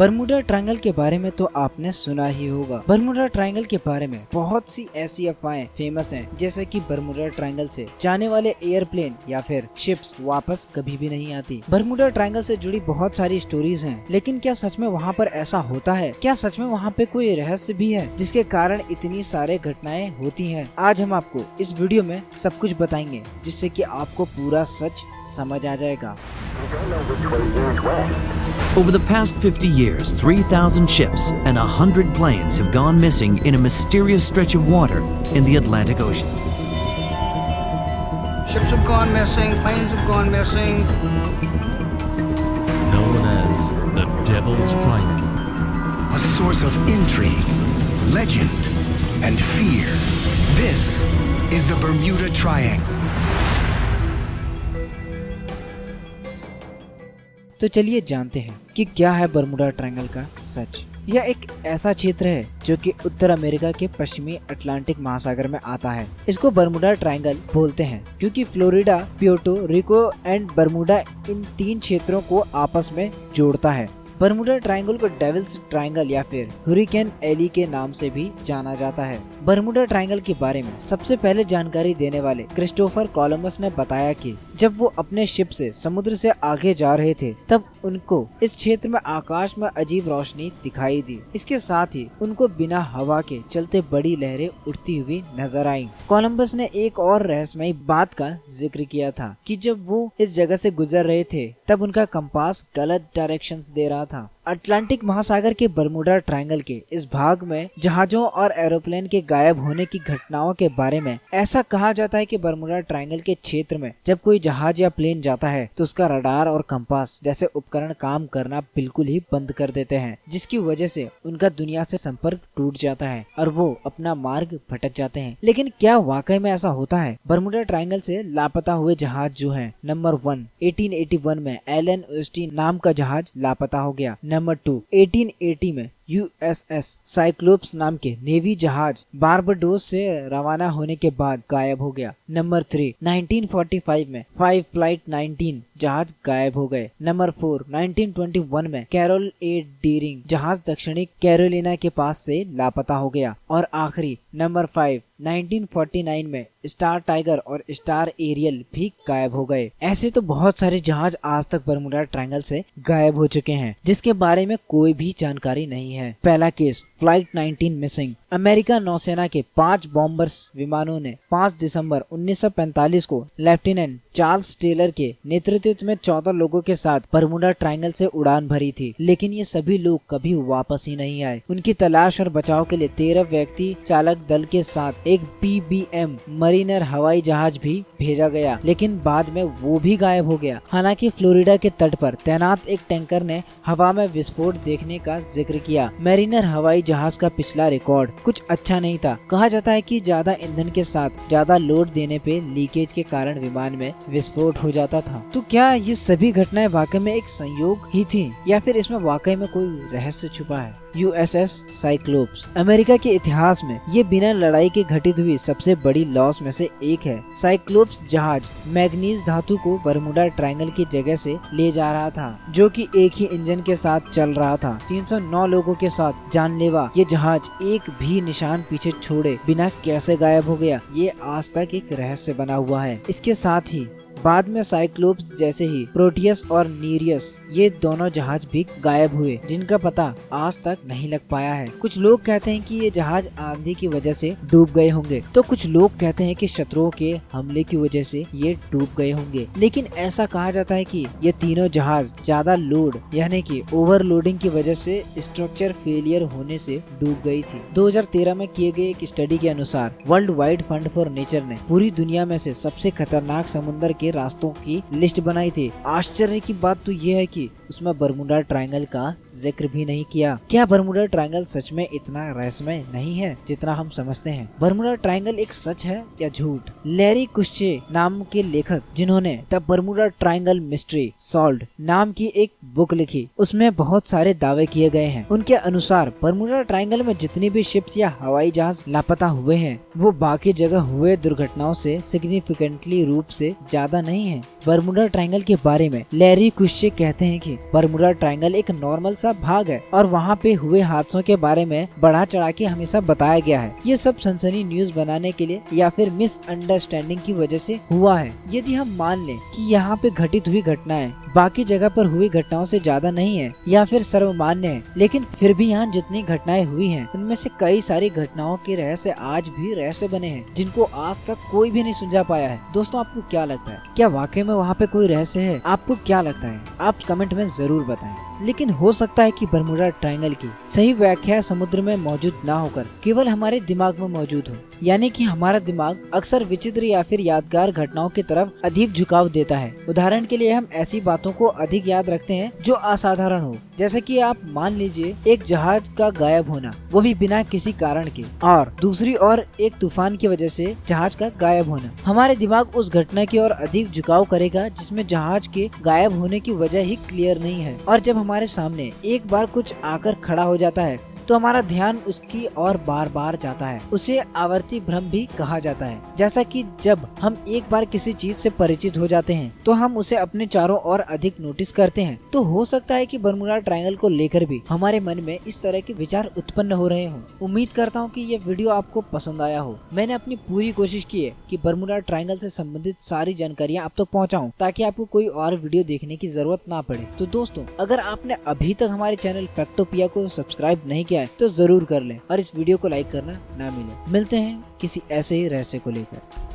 Bermuda triangle के बारे में तो आपने सुना ही होगा। बरमूडा ट्रायंगल के बारे में बहुत सी ऐसी अफवाहें फेमस हैं, जैसे कि बरमूडा ट्रायंगल से जाने वाले एयरप्लेन या फिर शिप्स वापस कभी भी नहीं आती। बरमूडा ट्रायंगल से जुड़ी बहुत सारी स्टोरीज हैं, लेकिन क्या सच में वहाँ पर ऐसा होता है? क्या सच में वहाँ पे कोई रहस्य भी है जिसके कारण इतनी सारे घटनाएं होती हैं? आज हम आपको इस वीडियो में सब कुछ बताएंगे, जिससे कि आपको पूरा सच समझ आ जाएगा। Over the past 50 years, 3,000 ships and 100 planes have gone missing in a mysterious stretch of water in the Atlantic Ocean. Ships have gone missing, planes have gone missing. Known as the Devil's Triangle. A source of intrigue, legend, and fear. This is the Bermuda Triangle. तो चलिए जानते हैं कि क्या है Bermuda triangle का सच। यह एक ऐसा क्षेत्र है जो कि उत्तर अमेरिका के पश्चिमी अटलांटिक महासागर में आता है। इसको बरमूडा ट्रायंगल बोलते हैं क्योंकि Florida, Puerto Rico and Bermuda इन तीन क्षेत्रों को आपस में जोड़ता है। बरमूडा ट्रायंगल को डेविल्स ट्रायंगल या फिर हुरिकेन एली के नाम से भी जाना जाता है। बरमूडा ट्रायंगल के बारे में सबसे पहले जानकारी देने वाले क्रिस्टोफर कोलंबस ने बताया कि जब वो अपने शिप से समुद्र से आगे जा रहे थे, तब उनको इस क्षेत्र में आकाश में अजीब रोशनी दिखाई दी। इसके साथ ही उनको बिना हवा के चलते बड़ी लहरें उठती हुई नजर आईं। कोलंबस ने एक और रहस्यमयी बात का जिक्र किया था कि जब वो इस जगह से गुजर रहे थे, तब उनका कंपास गलत डायरेक्शंस दे रहा था। अटलांटिक महासागर के बरमूडा ट्रायंगल के इस भाग में जहाजों और एरोप्लेन के गायब होने की घटनाओं के बारे में ऐसा कहा जाता है कि बरमूडा ट्रायंगल के क्षेत्र में जब कोई जहाज या प्लेन जाता है तो उसका रडार और कंपास जैसे उपकरण काम करना बिल्कुल ही बंद कर देते हैं, जिसकी वजह से उनका दुनिया से संपर्क टूट जाता है और वो अपना मार्ग भटक जाते हैं। लेकिन क्या वाकई में ऐसा होता है? बरमूडा ट्रायंगल से लापता हुए जहाज जो है, नंबर 1 1881 में एलन ऑस्टिन नाम का जहाज लापता हो गया। नंबर 2 1880 में USS साइक्लोप्स नाम के नेवी जहाज बारबाडोस से रवाना होने के बाद गायब हो गया। नंबर 3 1945 में 5 फ्लाइट 19 जहाज गायब हो गए। नंबर 4 1921 में कैरोल ए डीरिंग जहाज दक्षिणी कैरोलिना के पास से लापता हो गया। और आखिरी नंबर 5 1949 में स्टार टाइगर और स्टार एरियल भी गायब हो गए। ऐसे तो बहुत सारे जहाज आज तक बरमूडा ट्रायंगल से गायब हो चुके हैं, जिसके बारे में कोई भी जानकारी नहीं है। पहला केस फ्लाइट 19 मिसिंग। अमेरिका नौसेना के 5 बॉम्बर्स विमानों ने 5 दिसंबर 1945 को लेफ्टिनेंट चार्ल्स टेलर के नेतृत्व में 14 लोगों के साथ बरमूडा ट्रायंगल से उड़ान भरी थी, लेकिन ये सभी लोग कभी वापस ही नहीं आए। उनकी तलाश और बचाव के लिए 13 व्यक्ति चालक दल के साथ एक PBM मरीनर हवाई जहाज भी भेजा गया, लेकिन बाद में वो भी गायब हो गया। हालांकि फ्लोरिडा के तट पर तैनात एक टैंकर ने हवा में विस्फोट देखने का जिक्र किया। मरीनर हवाई जहाज का पिछला रिकॉर्ड कुछ अच्छा नहीं था। कहा जाता है कि ज्यादा ईंधन के साथ ज्यादा लोड देने पे लीकेज के कारण विमान में विस्फोट हो जाता था। तो क्या ये सभी घटनाएं वाकई में एक संयोग ही थी या फिर इसमें वाकई में कोई रहस्य छुपा है? USS साइक्लोप्स अमेरिका के इतिहास में ये बिना लड़ाई के घटित हुई सबसे बड़ी लॉस में से एक है। साइक्लोप्स जहाज मैग्नीज धातु को बरमूडा ट्रायंगल की जगह से ले जा रहा था, जो कि एक ही इंजन के साथ चल रहा था। 309 लोगों के साथ जानलेवा ये जहाज एक भी निशान पीछे छोड़े बिना कैसे गायब हो गया, ये आज तक एक रहस्य बना हुआ है। इसके साथ ही बाद में साइक्लोप्स जैसे ही प्रोटियस और नीरियस ये दोनों जहाज भी गायब हुए, जिनका पता आज तक नहीं लग पाया है। कुछ लोग कहते हैं कि ये जहाज आंधी की वजह से डूब गए होंगे, तो कुछ लोग कहते हैं कि शत्रुओं के हमले की वजह से ये डूब गए होंगे। लेकिन ऐसा कहा जाता है कि ये तीनों जहाज ज्यादा लोड यानी कि ओवरलोडिंग की वजह से स्ट्रक्चर फेलियर होने से डूब गई थी। 2013 में किए गए एक स्टडी के अनुसार world wide fund for nature ने पूरी दुनिया में से सबसे खतरनाक समुद्र के रास्तों की लिस्ट बनाई थी। आश्चर्य की बात तो यह है कि उसमें बरमूडा ट्रायंगल का जिक्र भी नहीं किया। क्या बरमूडा ट्रायंगल सच में इतना रहस्यमय नहीं है जितना हम समझते हैं? बरमूडा ट्रायंगल एक सच है या झूठ? लैरी कुश्चे नाम के लेखक, जिन्होंने the Bermuda triangle mystery solved नाम की एक बुक लिखी, उसमें बहुत सारे दावे किए गए हैं। उनके अनुसार बरमूडा ट्रायंगल में जितनी भी शिप्स या हवाई जहाज लापता हुए हैं, वो बाकी जगह हुए दुर्घटनाओं से सिग्निफिकेंटली रूप से ज्यादा नहीं है। बर्मुडा ट्रायंगल के बारे में लैरी कुश्चे कहते हैं कि बर्मुडा ट्रायंगल एक नॉर्मल सा भाग है और वहाँ पे हुए हादसों के बारे में बढ़ा चढ़ा के हमेशा बताया गया है। ये सब सनसनी न्यूज बनाने के लिए या फिर मिसअंडरस्टैंडिंग की वजह से हुआ है। यदि हम मान लें कि यहाँ पे घटित हुई घटनाएं बाकी जगह पर हुई घटनाओं से ज्यादा नहीं है या फिर सर्वमान्य है, लेकिन फिर भी यहाँ जितनी घटनाएं हुई हैं उनमें से कई सारी घटनाओं के रहस्य आज भी रहस्य बने हैं जिनको आज तक कोई भी नहीं सुलझा पाया है। दोस्तों, आपको क्या लगता है, क्या वाकई में वहाँ पे कोई रहस्य है? आपको क्या लगता है? आप कमेंट में जरूर बताएं। लेकिन हो सकता है कि बर्मुडा ट्रायंगल की सही व्याख्या समुद्र में मौजूद ना होकर केवल हमारे दिमाग में मौजूद हो, यानी कि हमारा दिमाग अक्सर विचित्र या फिर यादगार घटनाओं की तरफ अधिक झुकाव देता है। उदाहरण के लिए हम ऐसी बातों को अधिक याद रखते हैं जो असाधारण हो, जैसे कि आप मान लीजिए एक जहाज का गायब होना, वो भी बिना किसी कारण के, और दूसरी ओर एक तूफान की वजह से जहाज का गायब होना। हमारे दिमाग उस घटना की ओर अधिक झुकाव करेगा जिसमें जहाज के गायब होने की वजह ही क्लियर नहीं है, और जब हमारे सामने एक बार कुछ आकर खड़ा हो जाता है तो हमारा ध्यान उसकी ओर बार बार जाता है। उसे आवर्ती भ्रम भी कहा जाता है। जैसा कि जब हम एक बार किसी चीज से परिचित हो जाते हैं तो हम उसे अपने चारों ओर अधिक नोटिस करते हैं। तो हो सकता है कि बर्मुडा ट्रायंगल को लेकर भी हमारे मन में इस तरह के विचार उत्पन्न हो रहे हों। उम्मीद करता हूँ कि ये वीडियो आपको पसंद आया हो। मैंने अपनी पूरी कोशिश की है कि बर्मुडा ट्रायंगल से संबंधित सारी जानकारियाँ आप तक पहुँचाऊँ ताकि आपको कोई और वीडियो देखने की जरूरत ना पड़े। तो दोस्तों, अगर आपने अभी तक हमारे चैनल फैक्टोपिया को सब्सक्राइब नहीं किया है तो जरूर कर लें और इस वीडियो को लाइक करना ना मिले। मिलते हैं किसी ऐसे ही रहस्य को लेकर।